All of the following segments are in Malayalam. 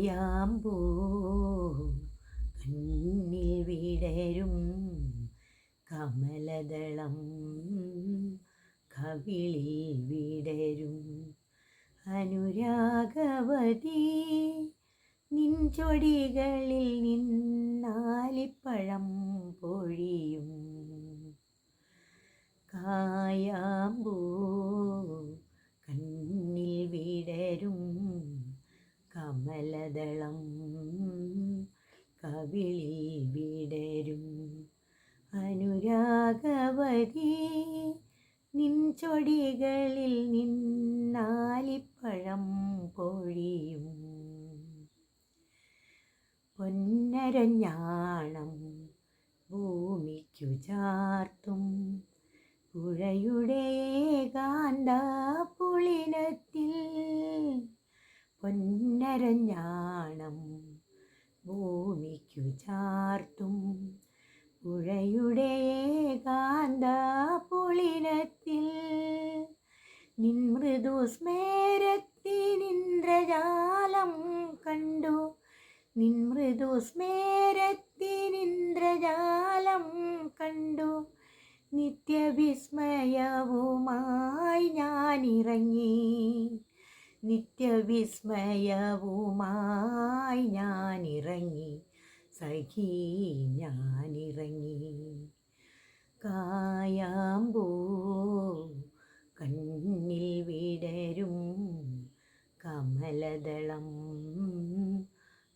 കായാമ്പൂ കണ്ണിൽ വിടരും കമലദളം കവിളിൽ വിടരും അനുരാഗവതി നിൻ ചൊടികളിൽ നിന്നാലിപ്പഴം പൊഴിയും കായാമ്പൂ കണ്ണിൽ വിടരും കമലദളം കവിളിൽ വിടരും അനുരാഗവതി നിൻ ചൊടികളിൽ നിന്നാലിപ്പഴം പൊഴിയും പൊന്നരഞ്ഞാണം ഭൂമിക്കു ചാർത്തും പുഴയുടെ ഏകാന്ത പുളിനത്തിൽ പൊന്നരഞ്ഞാണം ഭൂമിക്കു ചാർത്തും പുഴയുടെ ഏകാന്ത പുളിനത്തിൽ നിൻ മൃദു സ്മേരത്തിനിന്ദ്രജാലം കണ്ടു നിൻ മൃദു സ്മേരത്തിനിന്ദ്രജാലം കണ്ടു നിത്യവിസ്മയവുമായി ഞാനിറങ്ങി നിത്യവിസ്മയവുമായി ഞാനിറങ്ങി സഖി ഞാനിറങ്ങി കായാമ്പൂ കണ്ണിൽ വിടരും കമലദളം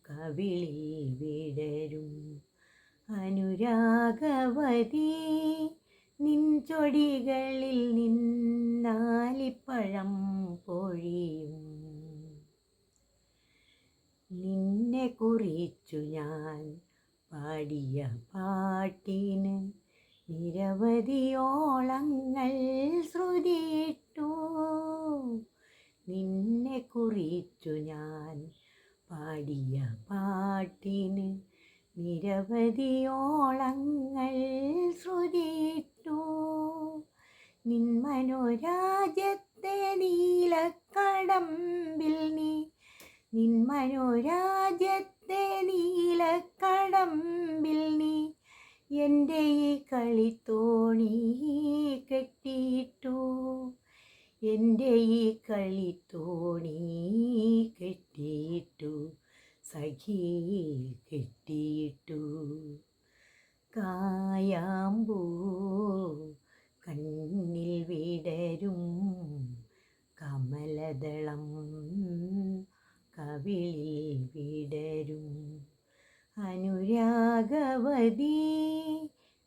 കവിളിൽ വിടരും അനുരാഗവതി നിൻ ചൊടികളിൽ നിന്നാലിപ്പഴം പൊഴിയും നിന്നെ കുറിച്ചു ഞാൻ പാടിയ പാട്ടിന് നിരവധിയോളങ്ങൾ ശ്രുതിയിട്ടു നിന്നെ കുറിച്ചു ഞാൻ പാടിയ പാട്ടിന് നിരവധിയോളങ്ങൾ ശ്രുതിയിട്ടു നിൻ മനോരാജ്യത്തെ നീലക്കടമ്പിൽ നീ നിൻ മനോരാജ്യത്തെ നീലക്കടമ്പിൽ നീ എൻ്റെ ഈ കളിത്തോണി കെട്ടിയിട്ടു എൻ്റെ ഈ കളിത്തോണി കെട്ടിയിട്ടു സഖി കെട്ടിയിട്ടു കായാമ്പൂ കണ്ണിൽ വിടരും കമലദളം കവിളിൽ വിടരും അനുരാഗവതി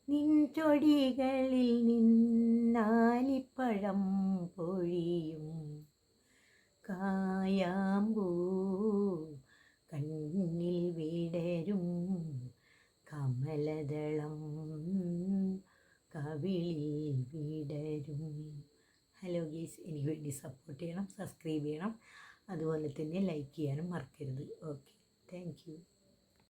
നിൻ ചൊടികളിൽ നിന്നാലിപ്പഴം പൊഴിയും കായാമ്പൂ കണ്ണിൽ വിടരും കമലദളം കവിളിൽ വിടരും. ഹലോ ഗീസ്, എനിക്ക് വേണ്ടി സപ്പോർട്ട് ചെയ്യണം, സബ്സ്ക്രൈബ് ചെയ്യണം, അതുപോലെ തന്നെ ലൈക്ക് ചെയ്യാനും മറക്കരുത്. Okay, thank you.